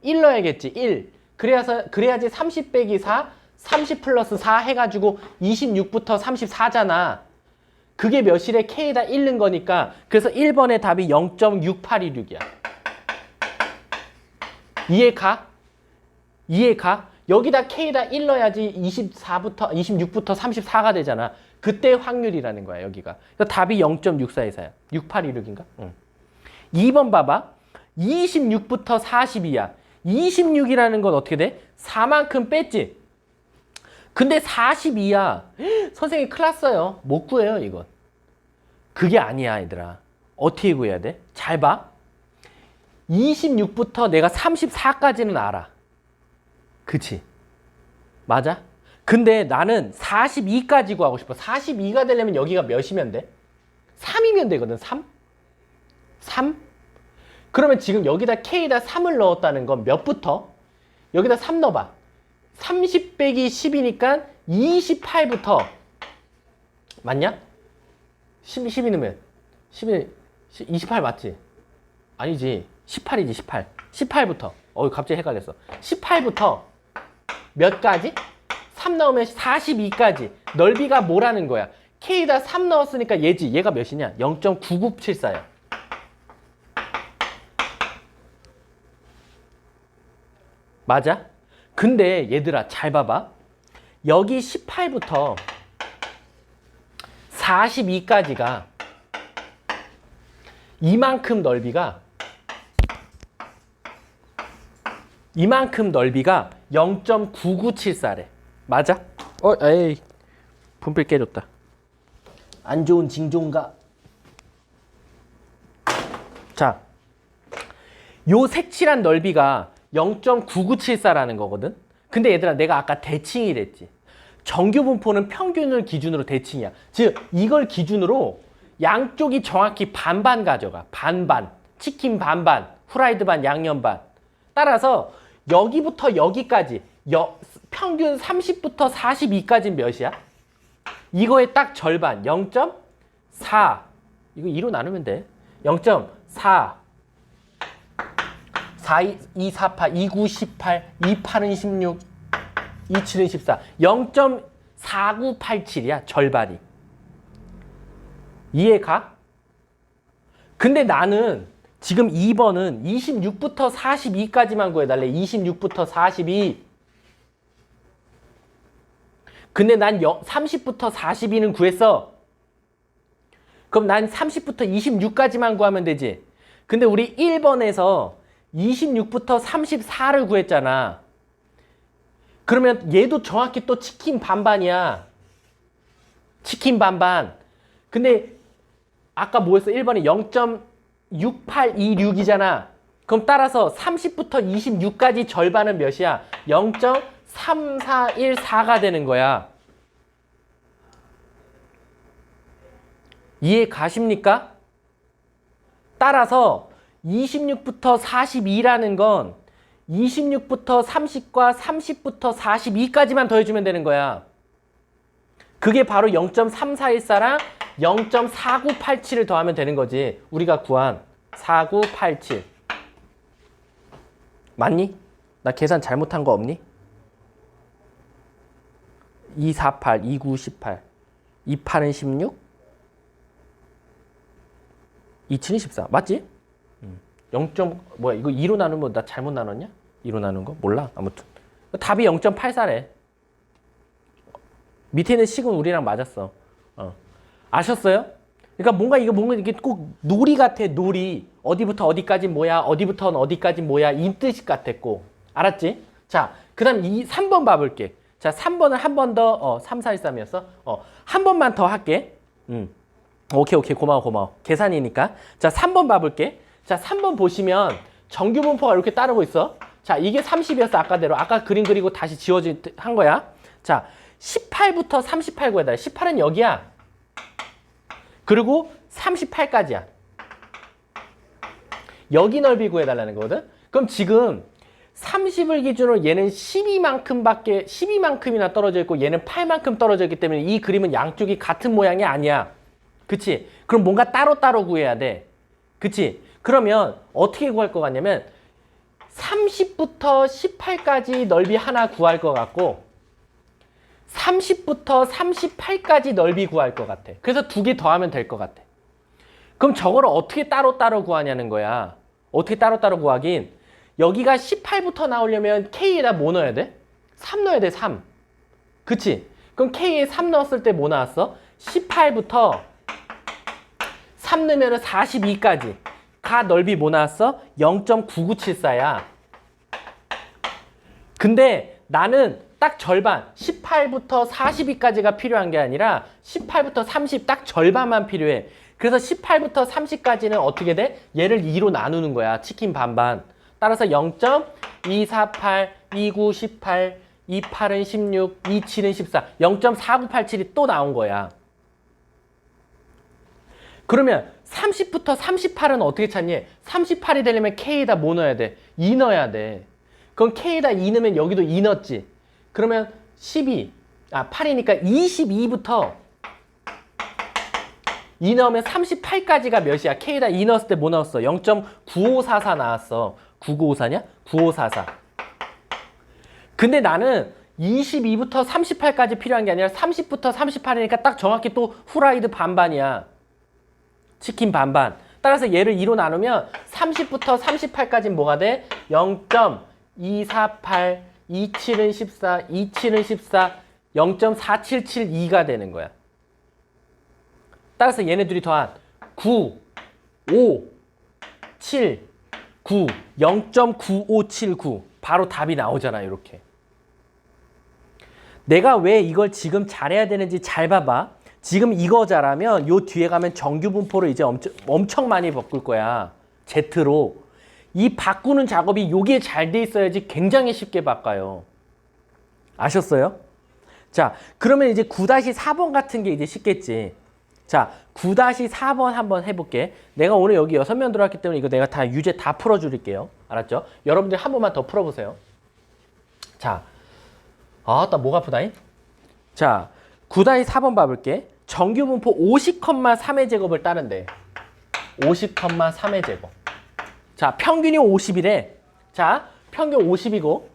1 넣어야겠지. 1. 그래야지 30 빼기 4, 30 플러스 4 해가지고 26부터 34잖아. 그게 몇이래? K에다 1 넣은 거니까. 그래서 1번의 답이 0.6826이야. 이해가? 이해가? 여기다 K에다 1 넣어야지 26부터 34가 되잖아. 그때 확률이라는 거야, 여기가. 그래서 답이 0.6424야. 6826인가? 응. 2번 봐봐. 26부터 42야. 26이라는 건 어떻게 돼? 4만큼 뺐지? 근데 42야. 선생님이 큰일 났어요. 못 구해요, 이건. 그게 아니야, 얘들아. 어떻게 구해야 돼? 잘 봐. 26부터 내가 34까지는 알아. 그치? 맞아? 근데 나는 42까지 구하고 싶어. 42가 되려면 여기가 몇이면 돼? 3이면 되거든, 3? 3? 그러면 지금 여기다 K에다 3을 넣었다는 건 몇부터? 여기다 3 넣어봐. 30 빼기 10이니까 28부터. 맞냐? 12 넣으면 28 맞지? 아니지. 18이지, 18. 18부터. 갑자기 헷갈렸어. 18부터 몇 가지? 3 넣으면 42까지. 넓이가 뭐라는 거야? K에다 3 넣었으니까 얘지. 얘가 몇이냐? 0.9974야. 맞아? 근데 얘들아 잘 봐봐. 여기 18부터 42까지가 이만큼 넓이가 0.9974래. 맞아? 에이. 분필 깨졌다. 안 좋은 징조인가? 자, 요 색칠한 넓이가 0.9974라는 거거든? 근데 얘들아 내가 아까 대칭이랬지. 정규분포는 평균을 기준으로 대칭이야. 즉 이걸 기준으로 양쪽이 정확히 반반 가져가. 반반. 치킨 반반, 후라이드 반, 양념 반. 따라서 여기부터 여기까지 평균 30부터 42까지는 몇이야? 이거의 딱 절반 0.4. 이거 2로 나누면 돼. 0.4 4, 2, 4, 8, 2, 9, 18, 2, 8은 16, 2, 7은 14. 0.4987이야, 절반이. 이해가? 근데 나는 지금 2번은 26부터 42까지만 구해달래. 26부터 42. 근데 난 30부터 42는 구했어. 그럼 난 30부터 26까지만 구하면 되지. 근데 우리 1번에서 26부터 34를 구했잖아. 그러면 얘도 정확히 또 치킨 반반이야. 치킨 반반. 근데 아까 뭐였어? 1번에 0.6826이잖아. 그럼 따라서 30부터 26까지 절반은 몇이야? 0.3414가 되는 거야. 이해 가십니까? 따라서 26부터 42라는 건 26부터 30과 30부터 42까지만 더해주면 되는 거야. 그게 바로 0.3414랑 0.4987을 더하면 되는 거지. 우리가 구한 4987. 맞니? 나 계산 잘못한 거 없니? 248, 29, 18, 28은 16, 27은 14. 맞지? 0. 뭐야 이거 2로 나누면 나 잘못 나눴냐? 2로 나눈 거? 몰라. 아무튼 답이 0.84래. 밑에 있는 식은 우리랑 맞았어. 아셨어요? 그러니까 뭔가 이게 꼭 놀이 같아. 놀이. 어디부터 어디까지 뭐야? 어디부터 어디까지 뭐야? 이 뜻이 같았고. 알았지? 자, 그다음 3번 봐볼게. 자, 3번을 한 번 더 3, 4, 1, 3이었어? 한 번만 더 할게. 오케이. 고마워. 계산이니까. 자, 3번 봐볼게. 자, 3번 보시면 정규분포가 이렇게 따르고 있어. 자, 이게 30이었어. 아까대로. 아까 그림 그리고 다시 한 거야. 자, 18부터 38 구해달라. 18은 여기야. 그리고 38까지야. 여기 넓이 구해달라는 거거든. 그럼 지금 30을 기준으로 얘는 12만큼이나 떨어져 있고 얘는 8만큼 떨어져 있기 때문에 이 그림은 양쪽이 같은 모양이 아니야. 그치? 그럼 뭔가 따로따로 구해야 돼. 그치? 그러면 어떻게 구할 것 같냐면 30부터 18까지 넓이 하나 구할 것 같고 30부터 38까지 넓이 구할 것 같아. 그래서 두 개 더하면 될 것 같아. 그럼 저거를 어떻게 따로따로 구하냐는 거야. 어떻게 따로따로 구하긴 여기가 18부터 나오려면 K에다 뭐 넣어야 돼? 3 넣어야 돼, 3. 그치? 그럼 K에 3 넣었을 때 뭐 나왔어? 18부터 3 넣으면 42까지. 가 넓이 뭐 나왔어? 0.9974야. 근데 나는 딱 절반, 18부터 42까지가 필요한 게 아니라 18부터 30 딱 절반만 필요해. 그래서 18부터 30까지는 어떻게 돼? 얘를 2로 나누는 거야. 치킨 반반. 따라서 0.248, 29, 18, 28은 16, 27은 14, 0.4987이 또 나온 거야. 그러면 30부터 38은 어떻게 찾니? 38이 되려면 K에다 뭐 넣어야 돼? 2 넣어야 돼. 그럼 K에다 2 넣으면 여기도 2 넣었지. 그러면 8이니까 22부터 2 넣으면 38까지가 몇이야? K에다 2 넣었을 때 뭐 넣었어? 0.9544 나왔어. 9954냐? 9544. 근데 나는 22부터 38까지 필요한 게 아니라 30부터 38이니까 딱 정확히 또 후라이드 반반이야. 치킨 반반. 따라서 얘를 2로 나누면 30부터 38까지는 뭐가 돼? 0.248, 27은 14, 27은 14, 0.4772가 되는 거야. 따라서 얘네들이 더한 9, 5, 7, 9, 0.9579. 바로 답이 나오잖아, 이렇게. 내가 왜 이걸 지금 잘해야 되는지 잘 봐봐. 지금 이거 잘하면 요 뒤에 가면 정규 분포를 이제 엄청 많이 바꿀 거야. Z로. 이 바꾸는 작업이 요게 잘 돼 있어야지 굉장히 쉽게 바꿔요. 아셨어요? 자, 그러면 이제 9-4번 같은 게 이제 쉽겠지. 자, 9-4번 한번 해볼게. 내가 오늘 여기 6명 들어왔기 때문에 이거 내가 다 유제 다 풀어드릴게요. 알았죠? 여러분들 한 번만 더 풀어보세요. 자, 나 목 아프다잉? 자, 9-4번 봐볼게. 정규 분포 50,3의 제곱을 따른대. 50,3의 제곱. 자, 평균이 50이래. 자, 평균 50이고.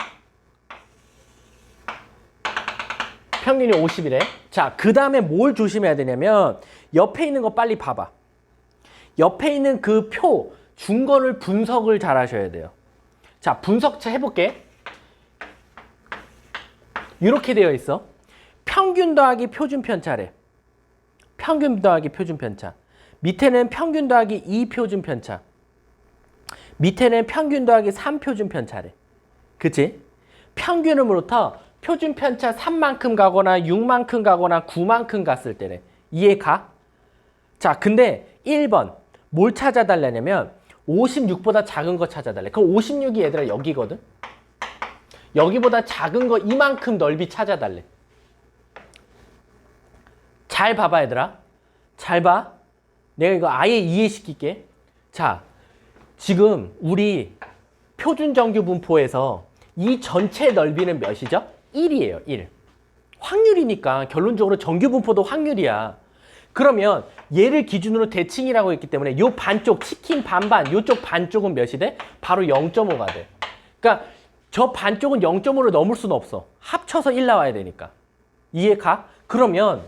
평균이 50이래. 자, 그 다음에 뭘 조심해야 되냐면 옆에 있는 거 빨리 봐봐. 옆에 있는 그 표 준 거를 분석을 잘 하셔야 돼요. 자, 분석 해볼게. 이렇게 되어 있어. 평균 더하기 표준 편차래. 평균 더하기 표준 편차. 밑에는 평균 더하기 2 표준 편차. 밑에는 평균 더하기 3 표준 편차래. 그치? 평균으로부터 표준 편차 3만큼 가거나 6만큼 가거나 9만큼 갔을 때래. 이해 가? 자, 근데 1번 뭘 찾아달라냐면 56보다 작은 거 찾아달래. 그럼 56이 얘들아 여기거든? 여기보다 작은 거 이만큼 넓이 찾아달래. 잘 봐봐 얘들아. 잘 봐. 내가 이거 아예 이해시킬게. 자, 지금 우리 표준 정규 분포에서 이 전체 넓이는 몇이죠? 1이에요. 1. 확률이니까 결론적으로 정규 분포도 확률이야. 그러면 얘를 기준으로 대칭이라고 했기 때문에 요 반쪽 치킨 반반 요쪽 반쪽은 몇이 돼? 바로 0.5가 돼. 그러니까 저 반쪽은 0.5를 넘을 수는 없어. 합쳐서 1 나와야 되니까. 이해 가? 그러면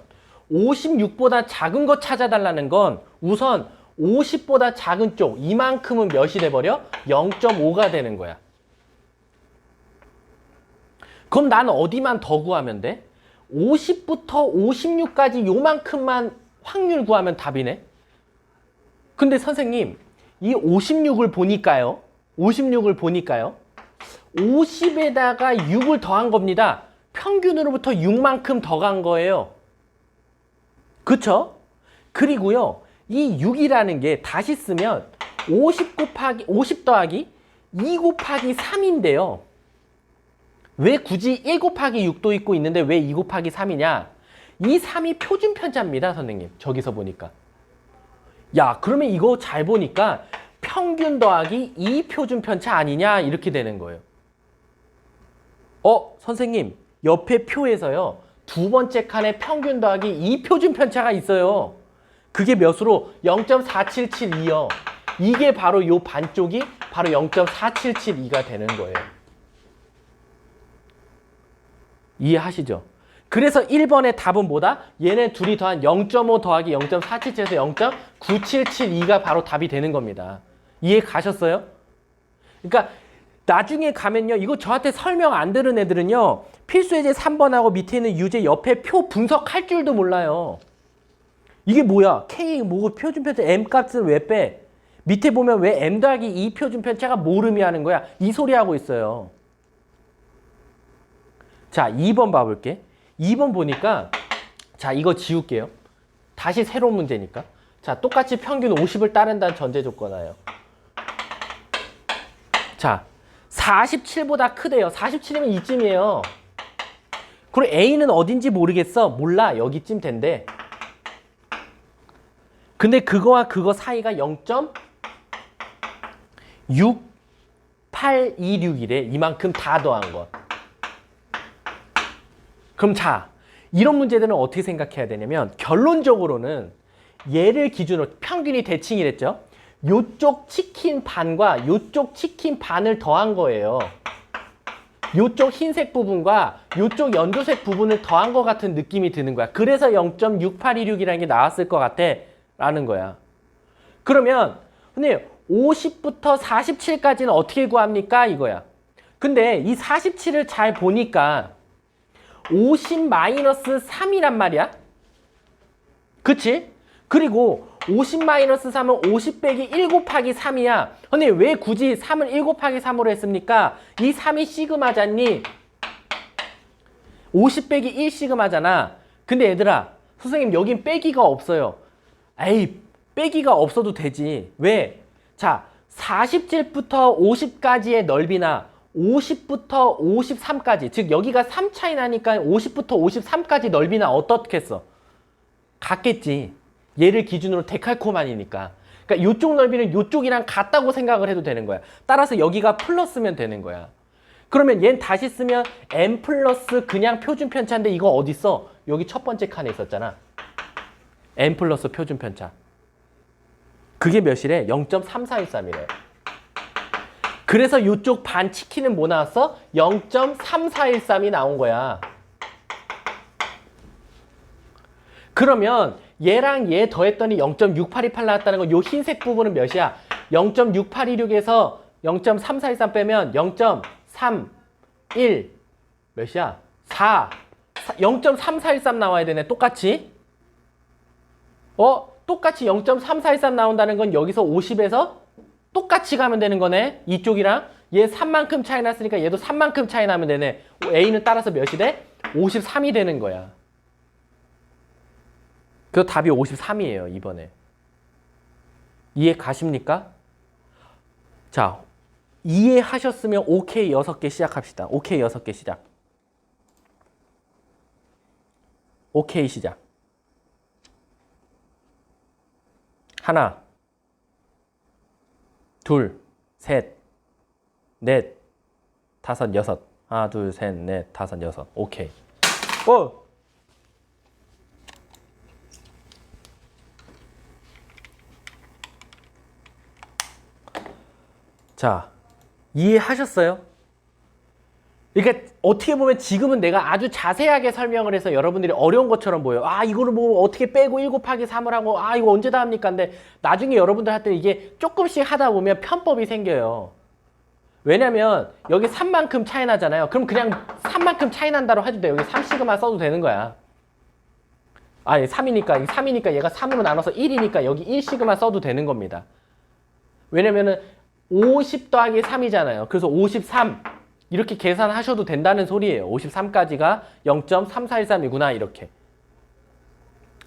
56보다 작은 거 찾아달라는 건 우선 50보다 작은 쪽 이만큼은 몇이 돼버려? 0.5가 되는 거야. 그럼 난 어디만 더 구하면 돼? 50부터 56까지 요만큼만 확률 구하면 답이네. 근데 선생님 이 56을 보니까요. 50에다가 6을 더한 겁니다. 평균으로부터 6만큼 더 간 거예요. 그쵸? 그리고요. 이 6이라는 게 다시 쓰면 50 더하기 2 곱하기 3인데요. 왜 굳이 1 곱하기 6도 있고 있는데 왜 2 곱하기 3이냐? 이 3이 표준 편차입니다, 선생님. 저기서 보니까. 야, 그러면 이거 잘 보니까 평균 더하기 2 표준 편차 아니냐? 이렇게 되는 거예요. 선생님, 옆에 표에서요. 두 번째 칸에 평균 더하기 2 표준 편차가 있어요. 그게 몇으로? 0.4772요. 이게 바로 요 반쪽이 바로 0.4772가 되는 거예요. 이해하시죠? 그래서 1번의 답은 뭐다? 얘네 둘이 더한 0.5 더하기 0.477에서 0.9772가 바로 답이 되는 겁니다. 이해 가셨어요? 그러니까 나중에 가면요. 이거 저한테 설명 안 들은 애들은요. 필수예제 3번하고 밑에 있는 유제 옆에 표 분석할 줄도 몰라요. 이게 뭐야? K 뭐 표준편차 M 값을 왜 빼? 밑에 보면 왜 M 더하기 2 표준편차가 뭘 의미하는 거야? 이 소리 하고 있어요. 자, 2번 봐볼게. 2번 보니까 자, 이거 지울게요. 다시 새로운 문제니까. 자, 똑같이 평균 50을 따른다는 전제 조건하에요. 자, 47보다 크대요. 47이면 이쯤이에요. 그리고 A는 어딘지 모르겠어. 몰라. 여기쯤 된대. 근데 그거와 그거 사이가 0.6826이래. 이만큼 다 더한 거. 그럼 자, 이런 문제들은 어떻게 생각해야 되냐면 결론적으로는 얘를 기준으로 평균이 대칭이랬죠. 요쪽 치킨 반과 요쪽 치킨 반을 더한 거예요. 요쪽 흰색 부분과 요쪽 연두색 부분을 더한 것 같은 느낌이 드는 거야. 그래서 0.6826이라는 게 나왔을 것 같아 라는 거야. 그러면 근데 50부터 47까지는 어떻게 구합니까? 이거야. 근데 이 47을 잘 보니까 50-3이란 말이야. 그치? 그리고 50-3은 50 빼기 1 곱하기 3이야. 근데 왜 굳이 3을 1 곱하기 3으로 했습니까? 이 3이 시그마잖니? 50 빼기 1 시그마잖아. 근데 얘들아, 선생님 여긴 빼기가 없어요. 에이, 빼기가 없어도 되지. 왜? 자, 47부터 50까지의 넓이나 50부터 53까지, 즉 여기가 3 차이 나니까 50부터 53까지 넓이나 어떻겠어? 같겠지. 얘를 기준으로 데칼코만이니까. 그러니까 이쪽 넓이는 이쪽이랑 같다고 생각을 해도 되는 거야. 따라서 여기가 플러스면 되는 거야. 그러면 얘는 다시 쓰면 M 플러스 그냥 표준 편차인데 이거 어디 있어? 여기 첫 번째 칸에 있었잖아. M 플러스 표준 편차. 그게 몇이래? 0.3413이래. 그래서 이쪽 반 치킨은 뭐 나왔어? 0.3413이 나온 거야. 그러면 얘랑 얘 더했더니 0.6828 나왔다는 건 요 흰색 부분은 몇이야? 0.6826에서 0.3413 빼면 0.31 몇이야? 4 0.3413 나와야 되네. 똑같이. 똑같이 0.3413 나온다는 건 여기서 50에서 똑같이 가면 되는 거네. 이쪽이랑 얘 3만큼 차이 났으니까 얘도 3만큼 차이 나면 되네. A는 따라서 몇이 돼? 53이 되는 거야. 그 답이 53이에요. 이번에. 이해 가십니까? 자, 이해하셨으면 OK 6개 시작합시다. OK 6개 시작. OK 시작. 하나, 둘, 셋, 넷, 다섯, 여섯. 하나, 둘, 셋, 넷, 다섯, 여섯. 오케이. 자, 이해하셨어요? 그러니까 어떻게 보면 지금은 내가 아주 자세하게 설명을 해서 여러분들이 어려운 것처럼 보여요. 아, 이거를 뭐 어떻게 빼고 1 곱하기 3을 하고 아, 이거 언제 다 합니까? 근데 나중에 여러분들 할 때 이게 조금씩 하다 보면 편법이 생겨요. 왜냐면 여기 3만큼 차이 나잖아요. 그럼 그냥 3만큼 차이 난다로 해도 돼. 여기 3시그마 써도 되는 거야. 아니 3이니까 얘가 3으로 나눠서 1이니까 여기 1시그마 써도 되는 겁니다. 왜냐면은 50 더하기 3이잖아요. 그래서 53 이렇게 계산하셔도 된다는 소리예요. 53까지가 0.3413이구나 이렇게.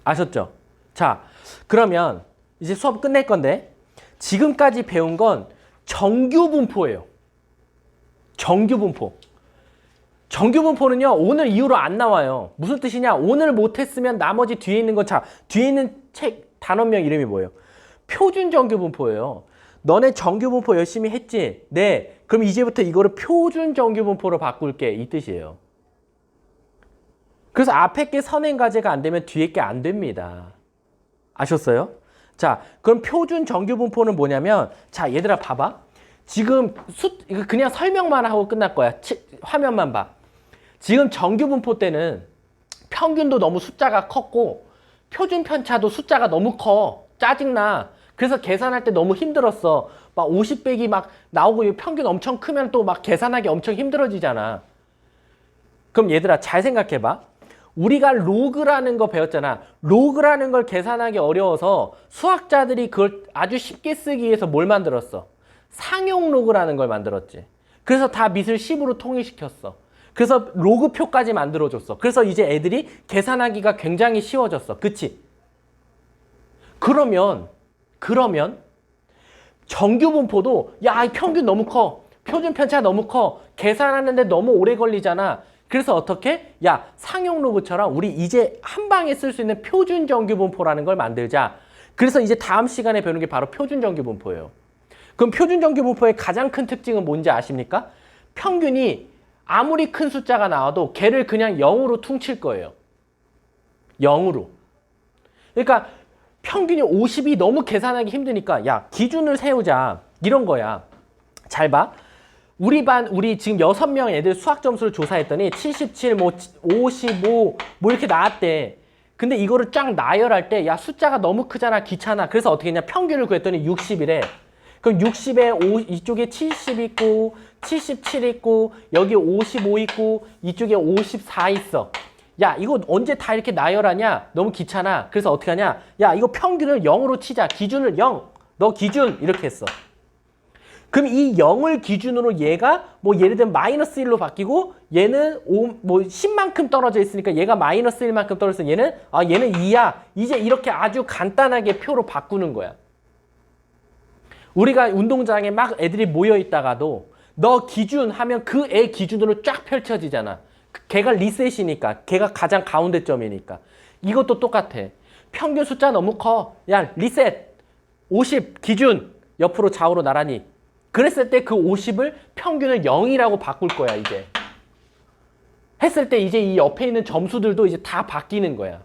아셨죠? 자, 그러면 이제 수업 끝낼 건데 지금까지 배운 건 정규 분포예요. 정규 분포. 정규 분포는요. 오늘 이후로 안 나와요. 무슨 뜻이냐? 오늘 못했으면 나머지 뒤에 있는 거 자, 뒤에 있는 책 단원명 이름이 뭐예요? 표준 정규 분포예요. 너네 정규분포 열심히 했지? 네. 그럼 이제부터 이거를 표준 정규분포로 바꿀게. 이 뜻이에요. 그래서 앞에 게 선행과제가 안 되면 뒤에 게 안 됩니다. 아셨어요? 자, 그럼 표준 정규분포는 뭐냐면, 자, 얘들아 봐봐. 지금 이거 그냥 설명만 하고 끝날 거야. 화면만 봐. 지금 정규분포 때는 평균도 너무 숫자가 컸고 표준 편차도 숫자가 너무 커. 짜증나. 그래서 계산할 때 너무 힘들었어. 막 50 빼기 막 나오고 평균 엄청 크면 또 막 계산하기 엄청 힘들어지잖아. 그럼 얘들아 잘 생각해봐. 우리가 로그라는 거 배웠잖아. 로그라는 걸 계산하기 어려워서 수학자들이 그걸 아주 쉽게 쓰기 위해서 뭘 만들었어? 상용 로그라는 걸 만들었지. 그래서 다 밑을 10으로 통일시켰어. 그래서 로그표까지 만들어줬어. 그래서 이제 애들이 계산하기가 굉장히 쉬워졌어. 그치? 그러면 정규분포도 야, 이 평균 너무 커. 표준 편차 너무 커. 계산하는데 너무 오래 걸리잖아. 그래서 어떻게? 야, 상용 로그처럼 우리 이제 한 방에 쓸 수 있는 표준 정규분포라는 걸 만들자. 그래서 이제 다음 시간에 배우는 게 바로 표준 정규분포예요. 그럼 표준 정규분포의 가장 큰 특징은 뭔지 아십니까? 평균이 아무리 큰 숫자가 나와도 걔를 그냥 0으로 퉁칠 거예요. 0으로. 그러니까 평균이 50이 너무 계산하기 힘드니까 야, 기준을 세우자. 이런 거야. 잘 봐. 우리 지금 6명 애들 수학 점수를 조사했더니 77, 뭐 55, 뭐 이렇게 나왔대. 근데 이거를 쫙 나열할 때 야, 숫자가 너무 크잖아. 귀찮아. 그래서 어떻게 했냐? 평균을 구했더니 60이래. 그럼 60에 이쪽에 70 있고 77 있고 여기 55 있고 이쪽에 54 있어. 야, 이거 언제 다 이렇게 나열하냐? 너무 귀찮아. 그래서 어떻게 하냐? 야, 이거 평균을 0으로 치자. 기준을 0. 너 기준 이렇게 했어. 그럼 이 0을 기준으로 얘가 뭐 예를 들면 마이너스 1로 바뀌고 얘는 뭐 10만큼 떨어져 있으니까 얘가 마이너스 1만큼 떨어져 있으면 얘는 2야. 이제 이렇게 아주 간단하게 표로 바꾸는 거야. 우리가 운동장에 막 애들이 모여 있다가도 너 기준 하면 그 애 기준으로 쫙 펼쳐지잖아. 걔가 리셋이니까. 걔가 가장 가운데 점이니까. 이것도 똑같아. 평균 숫자 너무 커. 야, 리셋. 50 기준. 옆으로 좌우로 나란히. 그랬을 때 그 50을 평균을 0이라고 바꿀 거야, 이제. 했을 때 이제 이 옆에 있는 점수들도 이제 다 바뀌는 거야.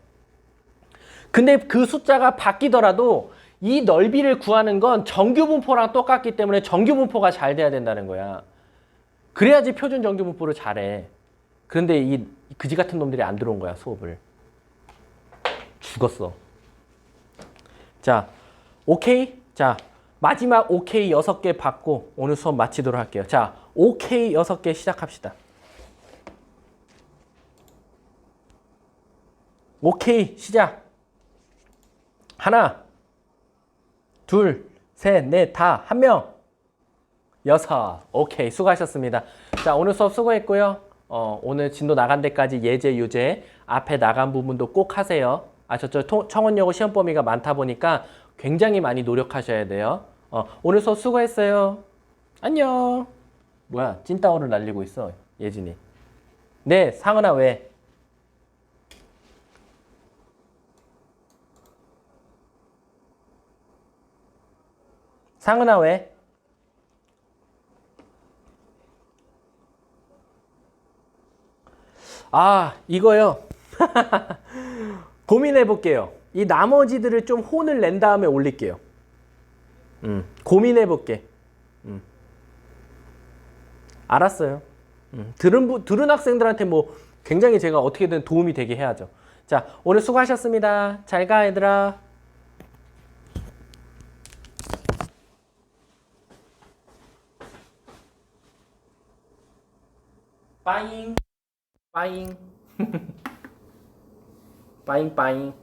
근데 그 숫자가 바뀌더라도 이 넓이를 구하는 건 정규분포랑 똑같기 때문에 정규분포가 잘 돼야 된다는 거야. 그래야지 표준 정규분포를 잘해. 그런데 이 그지 같은 놈들이 안 들어온 거야, 수업을. 죽었어. 자, 오케이? 자, 마지막 오케이 6개 받고 오늘 수업 마치도록 할게요. 자, 오케이 6개 시작합시다. 오케이, 시작. 하나, 둘, 셋, 넷, 다, 한 명. 6. 오케이, 수고하셨습니다. 자, 오늘 수업 수고했고요. 오늘 진도 나간 데까지 예제, 유제 앞에 나간 부분도 꼭 하세요. 아셨죠? 청원여고 시험 범위가 많다 보니까 굉장히 많이 노력하셔야 돼요. 오늘 수업 수고했어요. 안녕. 뭐야, 찐따오를 날리고 있어, 예진이. 네, 상은아 왜? 상은아 왜? 아, 이거요. 고민해 볼게요. 이 나머지들을 좀 혼을 낸 다음에 올릴게요. 고민해 볼게. 알았어요. 들은 학생들한테 뭐 굉장히 제가 어떻게든 도움이 되게 해야죠. 자, 오늘 수고하셨습니다. 잘 가, 얘들아. 빠잉. 빠잉. 빠잉, 빠잉.